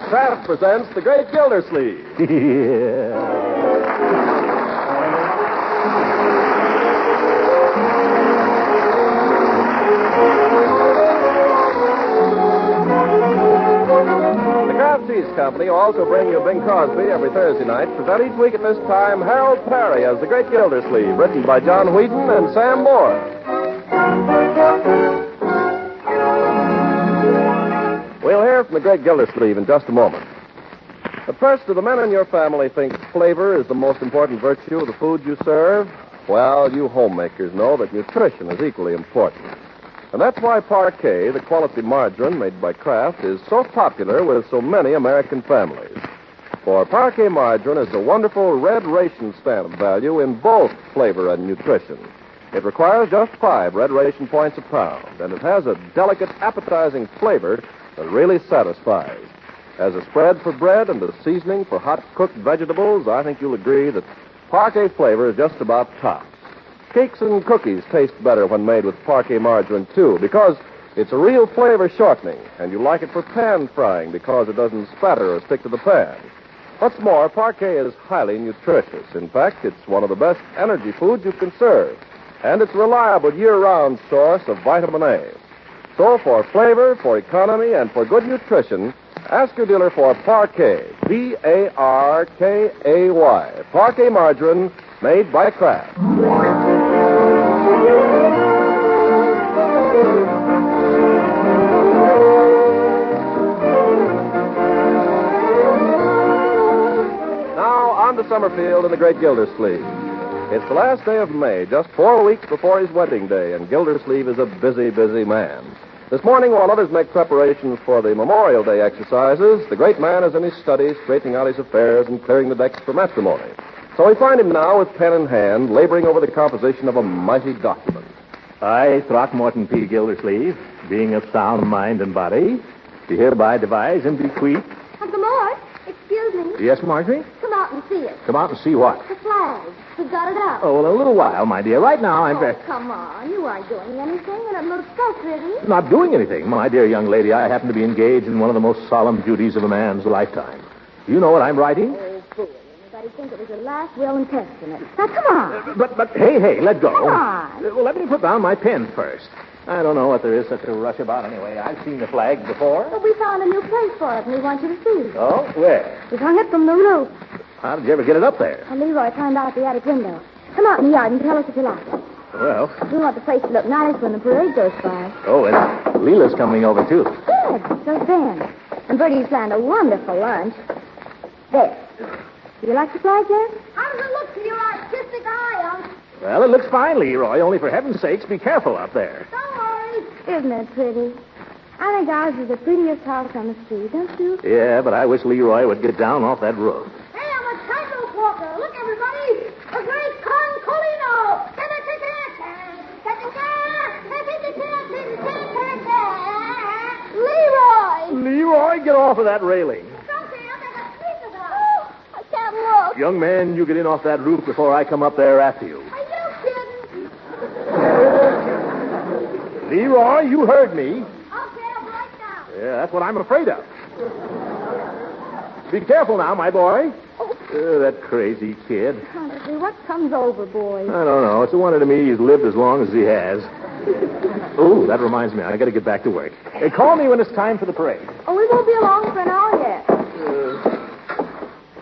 Kraft presents The Great Gildersleeve. The Kraft Cheese Company will also bring you Bing Crosby every Thursday night. Present each week at this time Harold Perry as The Great Gildersleeve, written by John Wheaton and Sam Moore. We'll hear from The Great Gildersleeve in just a moment. But first, do the men in your family think flavor is the most important virtue of the food you serve? Well, you homemakers know that nutrition is equally important. And that's why Parquet, the quality margarine made by Kraft, is so popular with so many American families. For Parquet margarine is a wonderful red ration stamp value in both flavor and nutrition. It requires just 5 red ration points a pound, and it has a delicate, appetizing flavor that really satisfies. As a spread for bread and a seasoning for hot cooked vegetables, I think you'll agree that Parquet flavor is just about tops. Cakes and cookies taste better when made with Parquet margarine, too, because it's a real flavor shortening, and you like it for pan frying because it doesn't spatter or stick to the pan. What's more, Parquet is highly nutritious. In fact, it's one of the best energy foods you can serve, and it's a reliable year-round source of vitamin A. So for flavor, for economy, and for good nutrition, ask your dealer for Parquet, Parkay, Parquet margarine made by Kraft. Now, on to Summerfield and the Great Gildersleeve. It's the last day of May, just 4 weeks before his wedding day, and Gildersleeve is a busy, busy man. This morning, while others make preparations for the Memorial Day exercises, the great man is in his study, straightening out his affairs and clearing the decks for matrimony. So we find him now with pen in hand, laboring over the composition of a mighty document. I, Throckmorton P. Gildersleeve, being of sound mind and body, do hereby devise and bequeath... Uncle Mort, excuse me. Yes, Marjorie? Come out and see it. Come out and see what? The flag. We've got it up. Oh, well, a little while, my dear. Right now, I'm very... Oh, come on. You aren't doing anything, and it looks so pretty. Not doing anything. My dear young lady, I happen to be engaged in one of the most solemn duties of a man's lifetime. Do you know what I'm writing? Oh, fool. Anybody think it was your last will and testament? Now, come on. But, hey, let go. Come on. Well, let me put down my pen first. I don't know what there is such a rush about anyway. I've seen the flag before. But we found a new place for it, and we want you to see it. Oh, where? We hung it from the roof. How did you ever get it up there? And Leroy climbed out the attic window. Come out in the yard and tell us if you like it. Well... We want the place to look nice when the parade goes by. Oh, and Leela's coming over, too. Good. So's Ben. And Bertie's planned a wonderful lunch. There. Do you like the flag, Jeff? How does it look to your artistic eye, Unc? Well, it looks fine, Leroy. Only for heaven's sakes, be careful out there. Don't worry. Isn't it pretty? I think ours is the prettiest house on the street, don't you? Yeah, but I wish Leroy would get down off that roof. Hey, I'm a tightrope walker. Look, everybody. A great concolino. Leroy! Leroy, get off of that railing. I can't look. Young man, you get in off that roof before I come up there after you. Are you kidding? Leroy, you heard me. I'll get him right now. Yeah, that's what I'm afraid of. Be careful now, my boy. That crazy kid. Honestly, what comes over, boys? I don't know. It's a wonder to me he's lived as long as he has. Oh, that reminds me. I got to get back to work. Call me when it's time for the parade. Oh, we won't be along for an hour yet.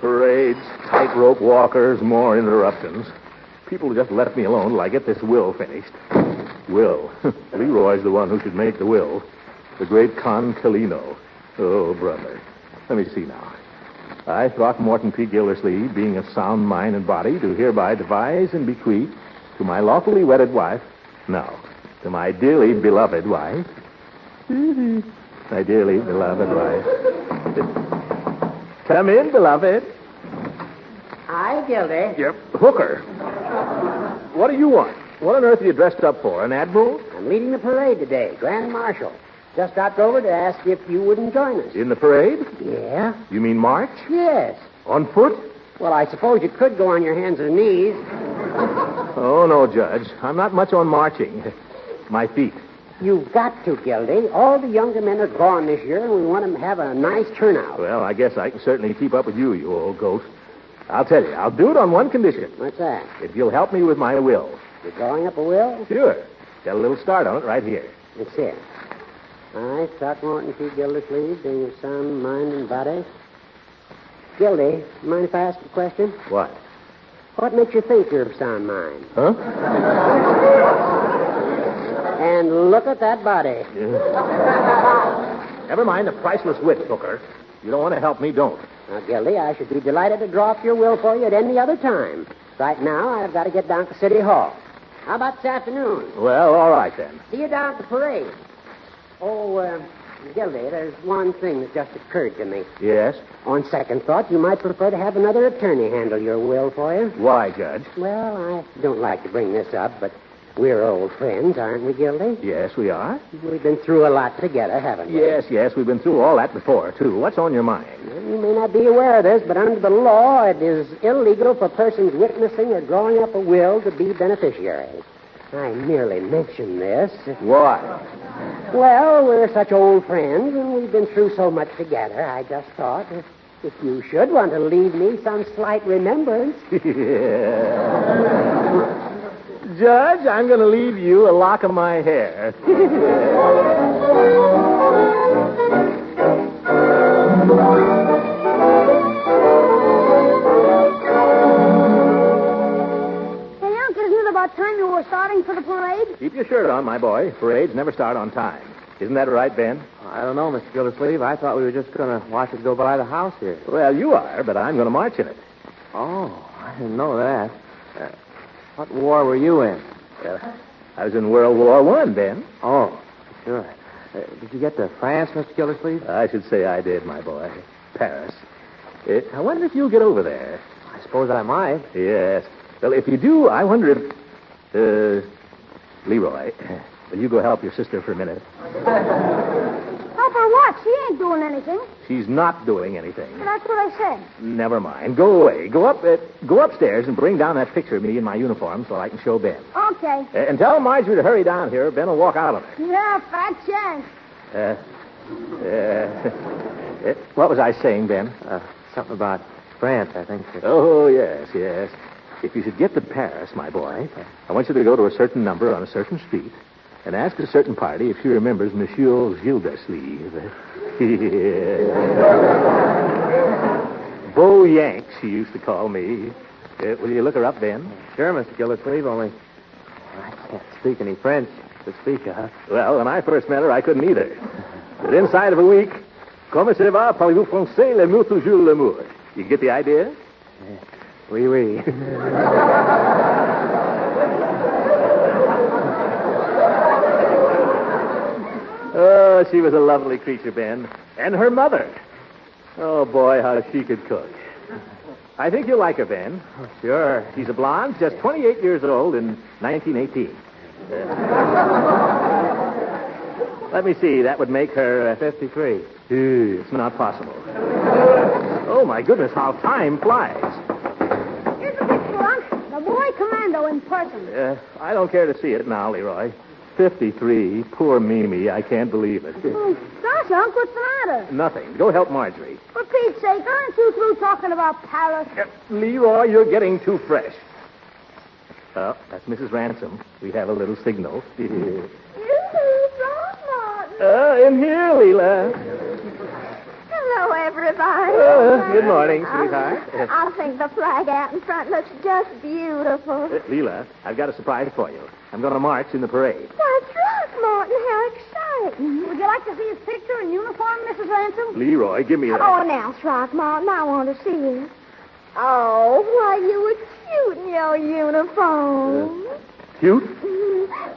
Parades, tightrope walkers, more interruptions. People just left me alone till I get this will finished. Will. Leroy's the one who should make the will. The great concolino. Oh, brother. Let me see now. I, Throckmorton P. Gildersleeve, being of sound mind and body, do hereby devise and bequeath to my lawfully wedded wife, no, to my dearly beloved wife, my dearly beloved wife. Come in, beloved. Hi, Gildy. Yep, Hooker. What do you want? What on earth are you dressed up for, an admiral? I'm leading the parade today, Grand Marshal. Just dropped over to ask if you wouldn't join us. In the parade? Yeah? You mean march? Yes. On foot? Well, I suppose you could go on your hands and knees. Oh, no, Judge. I'm not much on marching. My feet. You've got to, Gildy. All the younger men are gone this year, and we want them to have a nice turnout. Well, I guess I can certainly keep up with you old goat. I'll tell you, I'll do it on one condition. What's that? If you'll help me with my will. You're drawing up a will? Sure. Got a little start on it right here. Let's see it. I, Throckmorton T. Gildersleeve, being of sound mind and body. Gildy, mind if I ask a question? What? What makes you think you're of sound mind? Huh? And look at that body. Never mind the priceless wit, Booker. You don't want to help me, don't. Now, Gildy, I should be delighted to draw up your will for you at any other time. Right now, I've got to get down to City Hall. How about this afternoon? Well, all right, then. See you down at the parade. Oh, Gildy, there's one thing that just occurred to me. Yes? On second thought, you might prefer to have another attorney handle your will for you. Why, Judge? Well, I don't like to bring this up, but we're old friends, aren't we, Gildy? Yes, we are. We've been through a lot together, haven't we? Yes, we've been through all that before, too. What's on your mind? You may not be aware of this, but under the law, it is illegal for persons witnessing or drawing up a will to be beneficiaries. I merely mention this. Why? Well, we're such old friends, and we've been through so much together. I just thought, if you should want to leave me some slight remembrance. Judge, I'm going to leave you a lock of my hair. Time you were starting for the parade? Keep your shirt on, my boy. Parades never start on time. Isn't that right, Ben? I don't know, Mr. Gildersleeve. I thought we were just going to watch it go by the house here. Well, you are, but I'm going to march in it. Oh, I didn't know that. What war were you in? I was in World War I, Ben. Oh, sure. Did you get to France, Mr. Gildersleeve? I should say I did, my boy. Paris. I wonder if you'll get over there. I suppose I might. Yes. Well, if you do, I wonder if... Leroy, will you go help your sister for a minute? Help her what? She ain't doing anything. She's not doing anything. That's what I said. Never mind. Go away. Go upstairs and bring down that picture of me in my uniform so I can show Ben. Okay. And tell Marjorie to hurry down here. Ben will walk out of it. Yeah, fat chance. What was I saying, Ben? Something about France, I think. Oh, yes. If you should get to Paris, my boy, I want you to go to a certain number on a certain street and ask a certain party if she remembers Monsieur Gildersleeve. Beau Yank, she used to call me. Will you look her up, Ben? Sure, Mr. Gildersleeve, only I can't speak any French to speak of. Well, when I first met her, I couldn't either. But inside of a week, comment ça va, parlez-vous français, l'amour toujours l'amour. You get the idea? Oui, oui. Oh, she was a lovely creature, Ben. And her mother. Oh, boy, how she could cook. I think you'll like her, Ben. Oh, sure. She's a blonde, just 28 years old in 1918. Let me see. That would make her 53. It's not possible. Oh, my goodness, how time flies. Here's the picture, Unc. The boy commando in person. I don't care to see it now, Leroy. 53. Poor Mimi. I can't believe it. Oh, gosh, Unc, what's the matter? Nothing. Go help Marjorie. For Pete's sake, aren't you through talking about Paris? Leroy, you're getting too fresh. Oh, that's Mrs. Ransom. We have a little signal. Martin. In here, Leela. Hello, everybody. Good morning, sweetheart. I think the flag out in front looks just beautiful. Leela, I've got a surprise for you. I'm going to march in the parade. Why, Throckmorton, how exciting. Would you like to see his picture in uniform, Mrs. Ransom? Leroy, give me that. Oh, now, Throckmorton, I want to see it. Oh, why, you were cute in your uniform. Cute?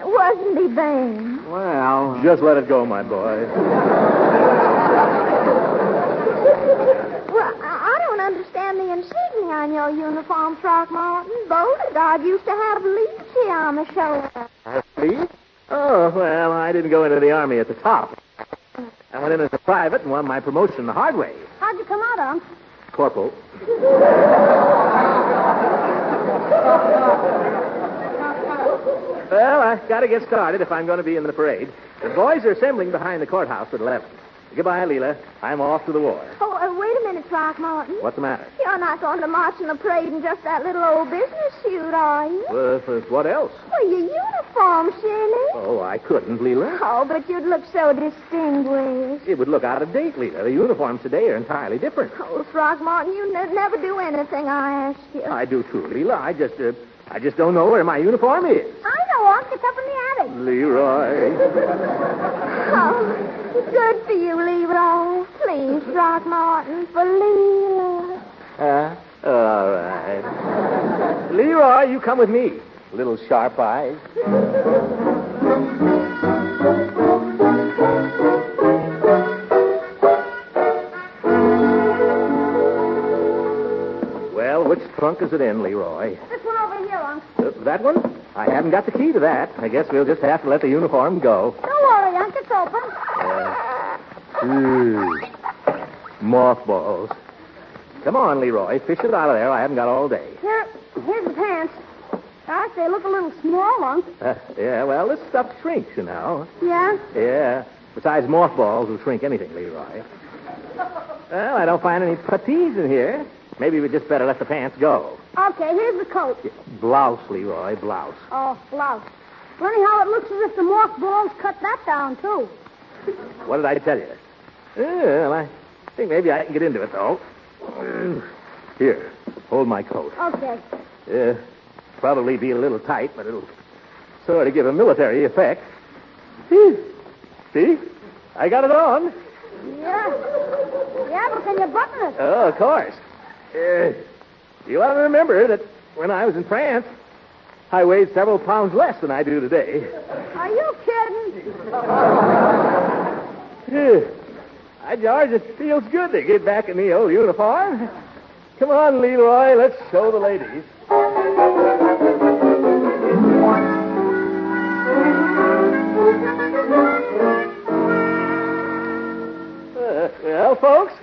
Wasn't he, Ben? Well... Just let it go, my boy. Well, I don't understand the insignia on your uniform, Throckmorton. Beauregard used to have Leachy on the shoulder. Leach? Oh, well, I didn't go into the Army at the top. I went in as a private and won my promotion the hard way. How'd you come out, Unc? Corporal. Well, I got to get started if I'm going to be in the parade. The boys are assembling behind the courthouse at 11. Goodbye, Leela. I'm off to the war. Oh, wait a minute, Throckmorton. What's the matter? You're not going to march in the parade in just that little old business suit, are you? What else? Well, your uniform, Shirley. Oh, I couldn't, Leela. Oh, but you'd look so distinguished. It would look out of date, Leela. The uniforms today are entirely different. Oh, Throckmorton, you never do anything I ask you. I do too, Leela. I just don't know where my uniform is. I know, Unc. It's up in the attic. Leroy. Oh, good for you, Leroy. Please, Throckmorton, for Leela. All right. Leroy, you come with me. Little sharp eyes. Well, which trunk is it in, Leroy? This one over here, Unc. That one? I haven't got the key to that. I guess we'll just have to let the uniform go. Don't worry, Unc. It's open. Mothballs. Come on, Leroy. Fish it out of there. I haven't got all day. Here's the pants. Gosh, they look a little small, Unc. Yeah, well, this stuff shrinks, you know. Yeah? Yeah. Besides, mothballs will shrink anything, Leroy. Well, I don't find any puttees in here. Maybe we just better let the pants go. Okay, here's the coat. Blouse, Leroy, blouse. Oh, blouse. Well, anyhow, it looks as if the mothballs cut that down, too. What did I tell you? Well, I think maybe I can get into it, though. Here, hold my coat. Okay. Probably be a little tight, but it'll sort of give a military effect. See? I got it on. Yeah. Yeah, but can you button it? Oh, of course. You ought to remember that when I was in France, I weighed several pounds less than I do today. Are you kidding? George, it feels good to get back in the old uniform. Come on, Leroy, let's show the ladies. Well, folks,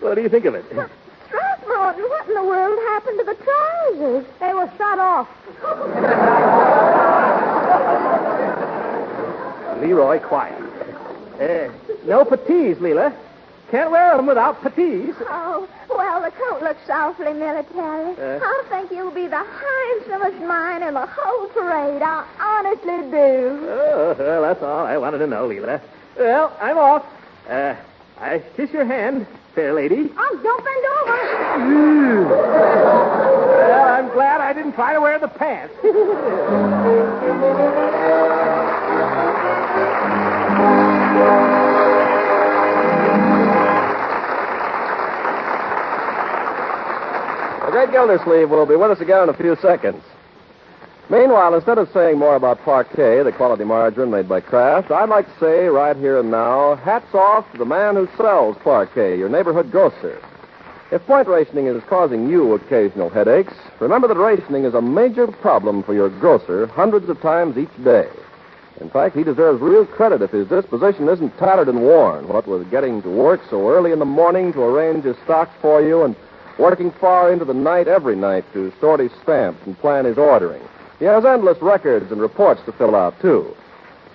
what do you think of it? Throckmorton, what in the world happened to the trousers? They were shut off. Leroy, quiet. No puttees, Leela. Can't wear them without puttees. Oh, well, the coat looks awfully military. I think you'll be the handsomest man in the whole parade. I honestly do. Oh, well, that's all I wanted to know, Leela. Well, I'm off. I kiss your hand, fair lady. Oh, don't bend over. Well, I'm glad I didn't try to wear the pants. The Great Gildersleeve will be with us again in a few seconds. Meanwhile, instead of saying more about Parquet, the quality margarine made by Kraft, I'd like to say right here and now, hats off to the man who sells Parquet, your neighborhood grocer. If point rationing is causing you occasional headaches, remember that rationing is a major problem for your grocer hundreds of times each day. In fact, he deserves real credit if his disposition isn't tattered and worn, what with getting to work so early in the morning to arrange his stocks for you and working far into the night every night to sort his stamps and plan his ordering. He has endless records and reports to fill out, too.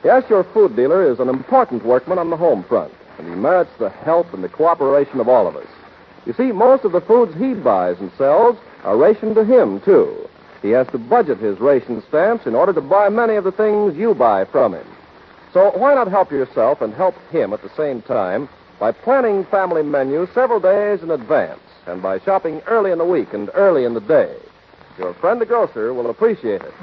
Yes, your food dealer is an important workman on the home front, and he merits the help and the cooperation of all of us. You see, most of the foods he buys and sells are rationed to him, too. He has to budget his ration stamps in order to buy many of the things you buy from him. So why not help yourself and help him at the same time by planning family menus several days in advance and by shopping early in the week and early in the day? Your friend the grocer will appreciate it.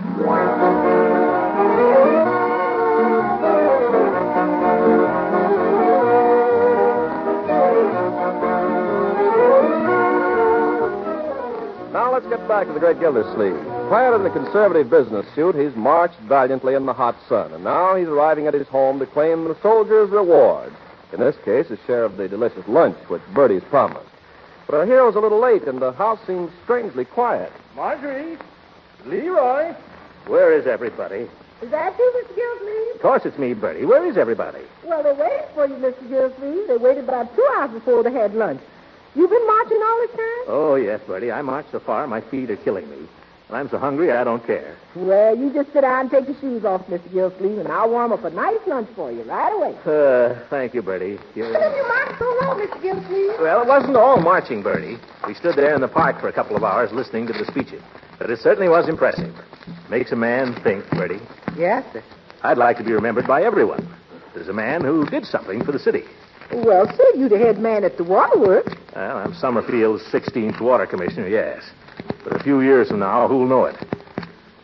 Now let's get back to the Great Gildersleeve. Clad in the conservative business suit, he's marched valiantly in the hot sun, and now he's arriving at his home to claim the soldier's reward. In this case, a share of the delicious lunch which Bertie's promised. But our hero's a little late, and the house seems strangely quiet. Marjorie, Leroy, where is everybody? Is that you, Mr. Gildersleeve? Of course it's me, Bertie. Where is everybody? Well, they waited for you, Mr. Gildersleeve. They waited about 2 hours before they had lunch. You've been marching all this time? Oh, yes, Bertie. I marched so far, my feet are killing me. And I'm so hungry, I don't care. Well, you just sit down and take your shoes off, Mr. Gildersleeve, and I'll warm up a nice lunch for you right away. Thank you, Bertie. What did you march so well, Mr. Gildersleeve? Well, it wasn't all marching, Bertie. We stood there in the park for a couple of hours listening to the speeches. But it certainly was impressive. Makes a man think, Bertie. Yes, sir. I'd like to be remembered by everyone as a man who did something for the city. Well, sir, you the head man at the waterworks. Well, I'm Summerfield's 16th water commissioner, yes. But a few years from now, who'll know it?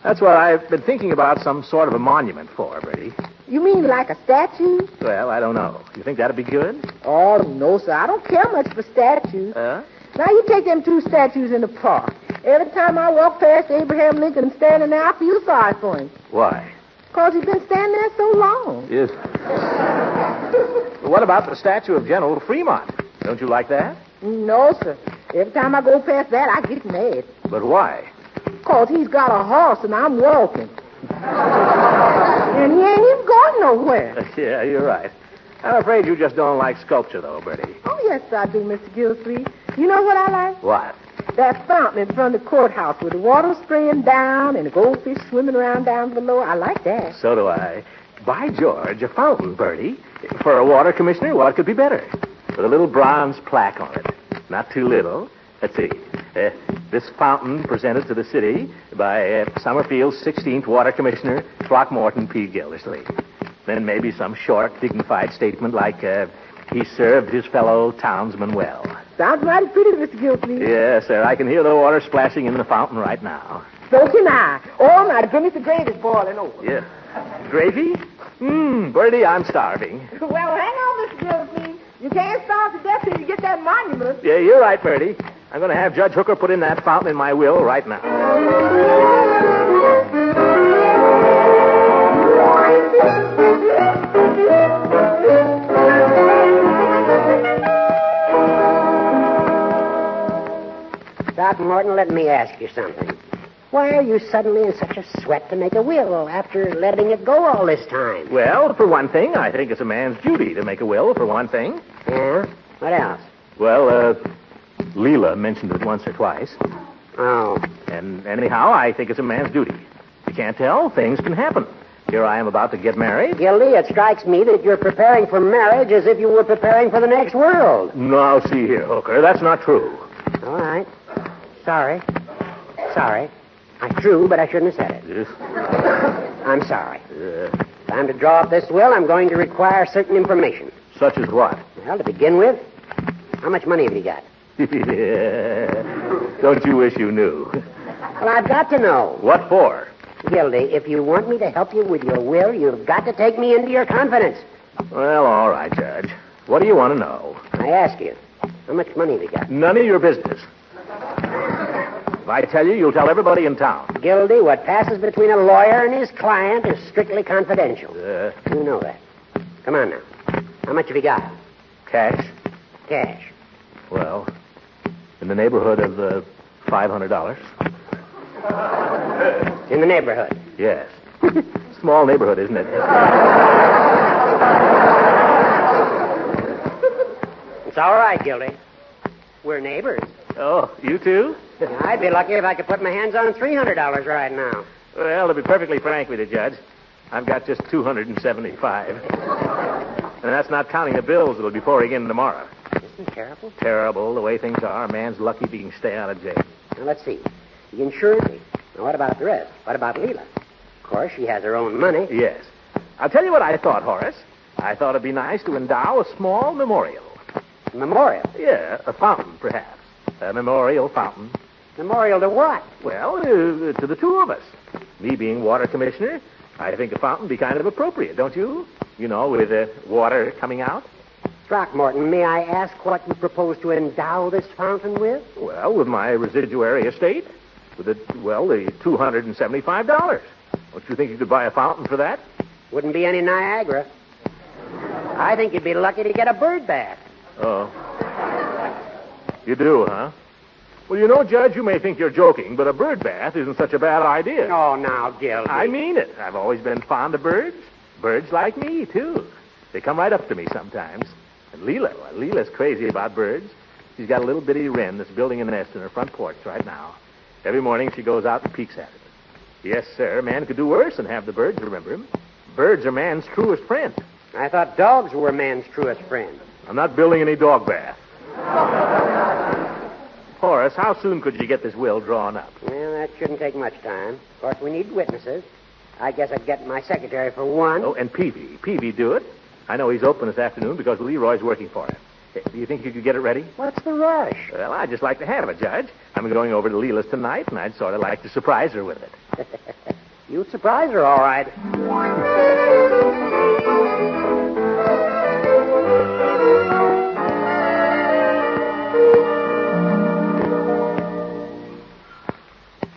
That's what I've been thinking about some sort of a monument for, Bertie. You mean like a statue? Well, I don't know. You think that'd be good? Oh, no, sir. I don't care much for statues. Now, you take them 2 statues in the park. Every time I walk past Abraham Lincoln standing there, I feel sorry for him. Why? Because he's been standing there so long. Yes. Well, what about the statue of General Fremont? Don't you like that? No, sir. Every time I go past that, I get mad. But why? Because he's got a horse and I'm walking. And he ain't even going nowhere. Yeah, you're right. I'm afraid you just don't like sculpture, though, Bertie. Oh, yes, I do, Mr. Gildersleeve. You know what I like? What? That fountain in front of the courthouse with the water spraying down and the goldfish swimming around down below. I like that. So do I. By George, a fountain, Bertie. For a water commissioner, what could be better? With a little bronze plaque on it. Not too little. Let's see. This fountain presented to the city by Summerfield's 16th water commissioner, Throckmorton P. Gildersleeve. Then maybe some short, dignified statement like, he served his fellow townsmen well. Sounds mighty pretty, Mr. Gildersleeve. Yes, sir. I can hear the water splashing in the fountain right now. So can I. Oh, now, the goodness of gravy's boiling over. Yeah. Gravy? Bertie, I'm starving. Well, hang on, Mr. Gildersleeve. You can't starve to death till you get that monument. Yeah, you're right, Bertie. I'm going to have Judge Hooker put in that fountain in my will right now. Throckmorton, let me ask you something. Why are you suddenly in such a sweat to make a will after letting it go all this time? Well, for one thing, I think it's a man's duty to make a will, for one thing. Yeah? What else? Well, Leela mentioned it once or twice. Oh. And anyhow, I think it's a man's duty. You can't tell. Things can happen. Here I am about to get married. Gildy, it strikes me that you're preparing for marriage as if you were preparing for the next world. Now, see here, Hooker. That's not true. All right. Sorry. True, but I shouldn't have said it. Yes. I'm sorry. Time to draw up this will. I'm going to require certain information. Such as what? Well, to begin with, how much money have you got? Don't you wish you knew? Well, I've got to know. What for? Gildy, if you want me to help you with your will, you've got to take me into your confidence. Well, all right, Judge. What do you want to know? I ask you, how much money have you got? None of your business. If I tell you, you'll tell everybody in town. Gildy, what passes between a lawyer and his client is strictly confidential. You know that. Come on now. How much have you got? Cash? Cash. Well, in the neighborhood of $500. In the neighborhood? Yes. Small neighborhood, isn't it? It's all right, Gildy. We're neighbors. Oh, you too? I'd be lucky if I could put my hands on $300 right now. Well, to be perfectly frank with you, Judge, I've got just $275. And that's not counting the bills that'll be pouring in tomorrow. Isn't it terrible? Terrible, the way things are. A man's lucky if he can stay out of jail. Now, let's see. You insured me. Now, what about the rest? What about Leela? Of course, she has her own money. Yes. I'll tell you what I thought, Horace. I thought it'd be nice to endow a small memorial. Memorial? Yeah, a fountain, perhaps. A memorial fountain. Memorial to what? Well, to the two of us. Me being water commissioner, I think a fountain would be kind of appropriate, don't you? You know, with water coming out. Throckmorton, may I ask what you propose to endow this fountain with? Well, with my residuary estate. With the $275. Don't you think you could buy a fountain for that? Wouldn't be any Niagara. I think you'd be lucky to get a bird bath. Oh. You do, huh? Well, you know, Judge, you may think you're joking, but a bird bath isn't such a bad idea. Oh, now, Gildy. I mean it. I've always been fond of birds. Birds like me, too. They come right up to me sometimes. And Leela's crazy about birds. She's got a little bitty wren that's building a nest in her front porch right now. Every morning she goes out and peeks at it. Yes, sir, man could do worse than have the birds remember him. Birds are man's truest friend. I thought dogs were man's truest friend. I'm not building any dog bath. Horace, how soon could you get this will drawn up? Well, that shouldn't take much time. Of course, we need witnesses. I guess I'd get my secretary for one. Oh, and Peavy. Peavy, do it. I know he's open this afternoon because Leroy's working for him. Do you think you could get it ready? What's the rush? Well, I'd just like to have it, Judge. I'm going over to Leela's tonight, and I'd sort of like to surprise her with it. You'd surprise her, all right.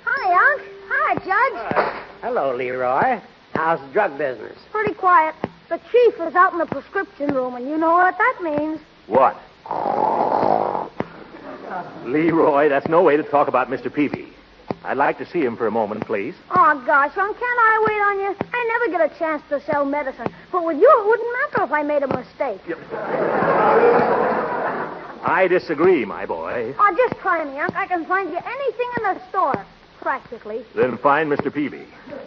Hi, Unc. Hi, Judge. Hello, Leroy. How's the drug business? Pretty quiet. The chief is out in the prescription room, and you know what that means. What? Leroy, that's no way to talk about Mr. Peavy. I'd like to see him for a moment, please. Oh, gosh, Unc, can't I wait on you? I never get a chance to sell medicine. But with you, it wouldn't matter if I made a mistake. I disagree, my boy. Oh, just try me, Unc. I can find you anything in the store, practically. Then find Mr. Peavy.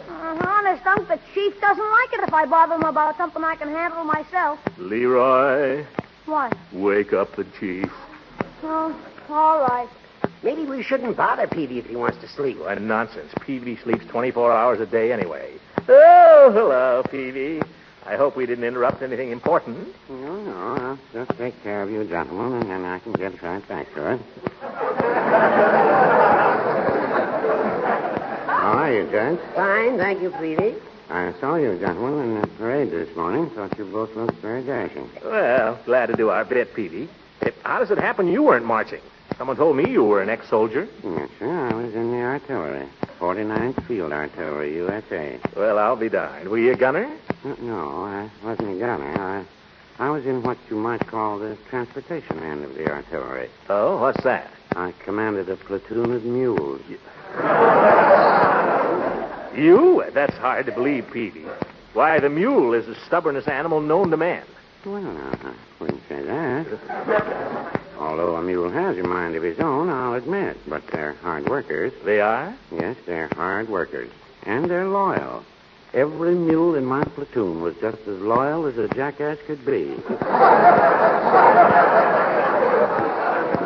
Honest, Unc, the chief doesn't like it if I bother him about something I can handle myself. Leroy, What? wake up the chief. Oh, all right. Maybe we shouldn't bother Peavy if he wants to sleep. What nonsense. Peavy sleeps 24 hours a day anyway. Oh, hello, Peavy. I hope we didn't interrupt anything important. No, I'll just take care of you, gentlemen, and then I can get right back to it. How are you, Judge? Fine, thank you, Peavy. I saw you gentlemen in the parade this morning. Thought you both looked very dashing. Well, glad to do our bit, Peavy. How does it happen you weren't marching? Someone told me you were an ex-soldier. Yes, sir. I was in the artillery. 49th Field Artillery, USA. Well, I'll be darned. Were you a gunner? No, I wasn't a gunner. I was in what you might call the transportation end of the artillery. Oh, what's that? I commanded a platoon of mules. You? That's hard to believe, Peavy. Why, the mule is the stubbornest animal known to man. Well, I wouldn't say that. Although a mule has a mind of his own, I'll admit. But they're hard workers. They are? Yes, they're hard workers. And they're loyal. Every mule in my platoon was just as loyal as a jackass could be.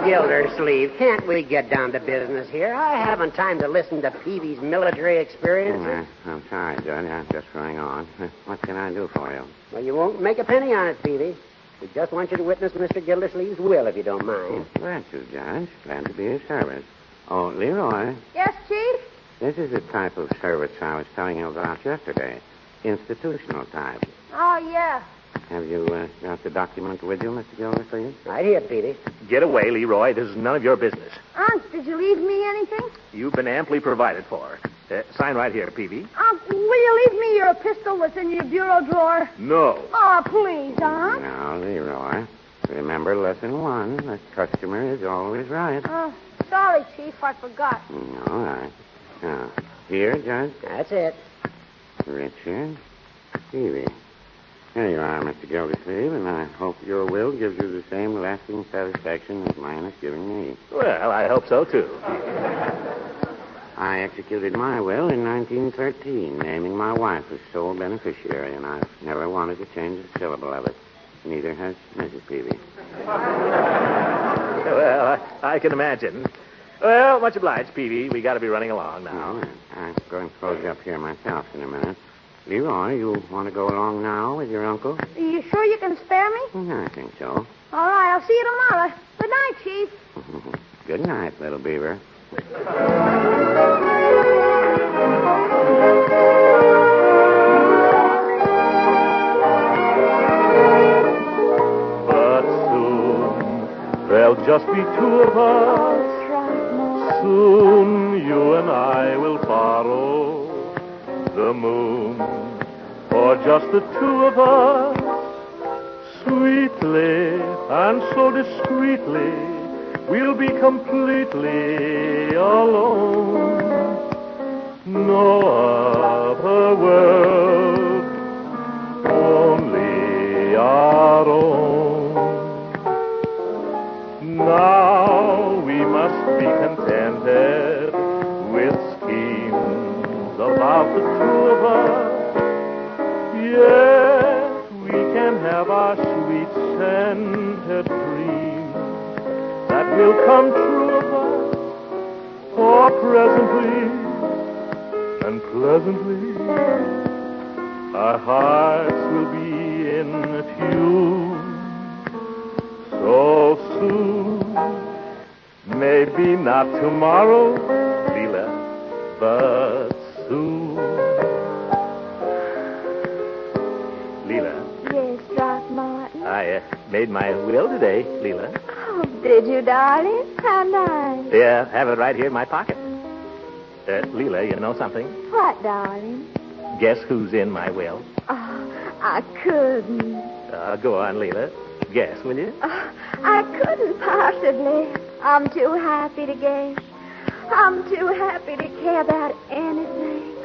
Gildersleeve, can't we get down to business here? I haven't time to listen to Peavy's military experiences. I'm sorry, Judge. I'm just running on. What can I do for you? Well, you won't make a penny on it, Peavy. We just want you to witness Mr. Gildersleeve's will, if you don't mind. Glad to, Judge. Glad to be of service. Oh, Leroy, Yes, Chief? this is the type of service I was telling you about yesterday. Institutional type. Oh, yeah. Have you got the document with you, Mr. Gildersleeve? Right here, Peavy. Get away, Leroy. This is none of your business. Unc, did you leave me anything? You've been amply provided for. Sign right here, Peavy. Unc, will you leave me your pistol that's in your bureau drawer? No. Oh, please, Unc. Now, Leroy, remember lesson 1. The customer is always right. Oh, sorry, Chief. I forgot. All right. Now, here, Judge. That's it. Richard Peavy. Here you are, Mr. Gildersleeve, and I hope your will gives you the same lasting satisfaction as mine has given me. Well, I hope so, too. I executed my will in 1913, naming my wife as sole beneficiary, and I've never wanted to change a syllable of it. Neither has Mrs. Peavy. Well, I can imagine. Well, much obliged, Peavy. We got to be running along now. No, I'm going to close up here myself in a minute. Leroy, you want to go along now with your uncle? Are you sure you can spare me? I think so. All right, I'll see you tomorrow. Good night, Chief. Good night, little beaver. But soon there'll just be two of us. Soon you and I will borrow the moon for just the two of us. Sweetly and so discreetly, we'll be completely alone. No other world, only our own. Now we must be contented about the two of us. Yes, we can have our sweet scented dreams that will come true of us. For presently and pleasantly, our hearts will be in tune. So soon, maybe not tomorrow, Leela, but soon. Leela. Yes, Throckmorton. I made my will today, Leela. Oh, did you, darling? How nice. Yeah, have it right here in my pocket. Leela, you know something? What, darling? Guess who's in my will? Oh, I couldn't. Go on, Leela. Guess, will you? Oh, I couldn't possibly. I'm too happy to guess. I'm too happy to care about anything.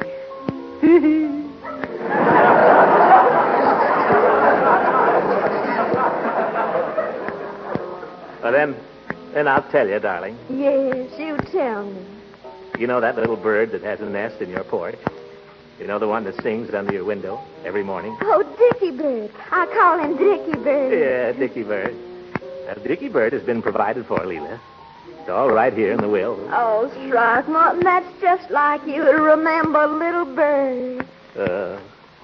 Well, then I'll tell you, darling. Yes, you tell me. You know that little bird that has a nest in your porch? You know the one that sings under your window every morning? Oh, Dickie Bird. I call him Dickie Bird. Yeah, Dickie Bird. Now, Dickie Bird has been provided for, Leela. It's all right here in the will. Oh, Throckmorton, that's just like you to remember little birds.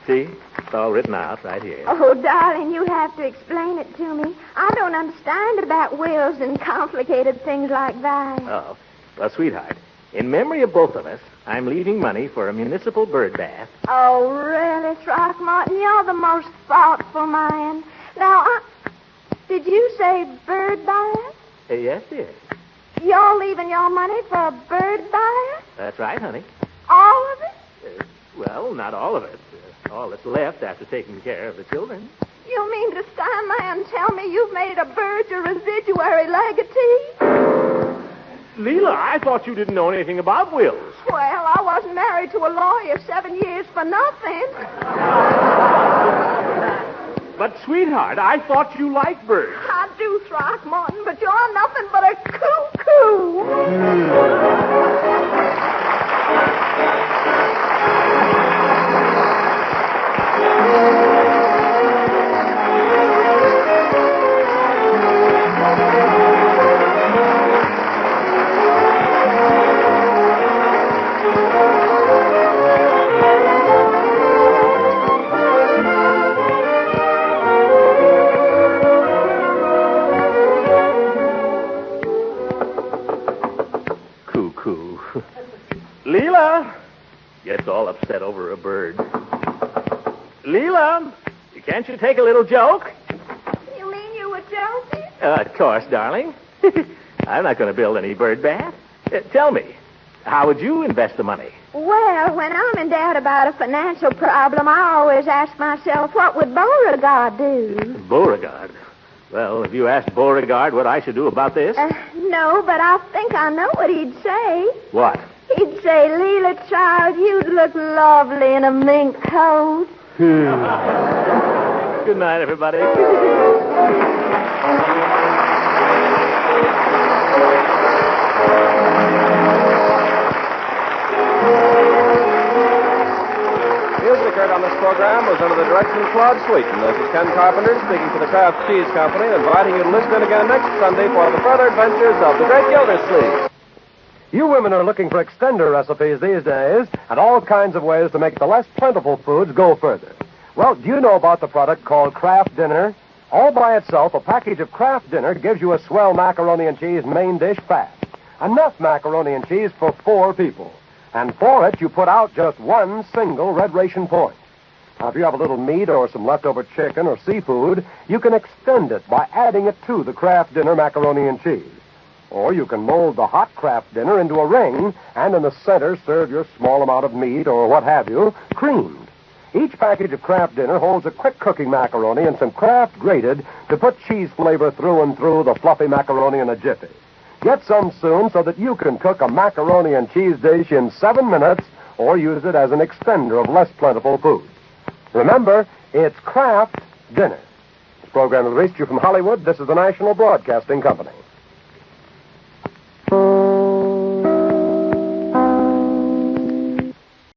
See? It's all written out right here. Oh, darling, you have to explain it to me. I don't understand about wills and complicated things like that. Oh, well, sweetheart, in memory of both of us, I'm leaving money for a municipal bird bath. Oh, really, Throckmorton? You're the most thoughtful man. Now, did you say bird bath? Yes, dear. You're leaving your money for a bird bath? That's right, honey. All of it? Well, not all of it. All that's left after taking care of the children. You mean to stand there and tell me you've made a bird your residuary legatee? Leela, I thought you didn't know anything about wills. Well, I wasn't married to a lawyer 7 years for nothing. But, sweetheart, I thought you liked birds. I do, Throckmorton, but you're nothing but a cuckoo. Leela gets all upset over a bird. Leela, can't you take a little joke? You mean you were joking? Of course, darling. I'm not going to build any bird bath. Tell me, how would you invest the money? Well, when I'm in doubt about a financial problem, I always ask myself, what would Beauregard do? Beauregard? Well, have you asked Beauregard what I should do about this? No, but I think I know what he'd say. What? He'd say, Leela, child, you'd look lovely in a mink coat. Good night, everybody. Music heard on this program was under the direction of Claude Sweeten. This is Ken Carpenter speaking for the Kraft Cheese Company and inviting you to listen in again next Sunday for the further adventures of the Great Gildersleeve. You women are looking for extender recipes these days and all kinds of ways to make the less plentiful foods go further. Well, do you know about the product called Kraft Dinner? All by itself, a package of Kraft Dinner gives you a swell macaroni and cheese main dish fast. Enough macaroni and cheese for 4 people. And for it, you put out just one single red ration point. Now, if you have a little meat or some leftover chicken or seafood, you can extend it by adding it to the Kraft Dinner macaroni and cheese. Or you can mold the hot Kraft Dinner into a ring and in the center serve your small amount of meat or what have you, creamed. Each package of Kraft Dinner holds a quick cooking macaroni and some Kraft grated to put cheese flavor through and through the fluffy macaroni in a jiffy. Get some soon so that you can cook a macaroni and cheese dish in 7 minutes or use it as an extender of less plentiful food. Remember, it's Kraft Dinner. This program has reached you from Hollywood. This is the National Broadcasting Company.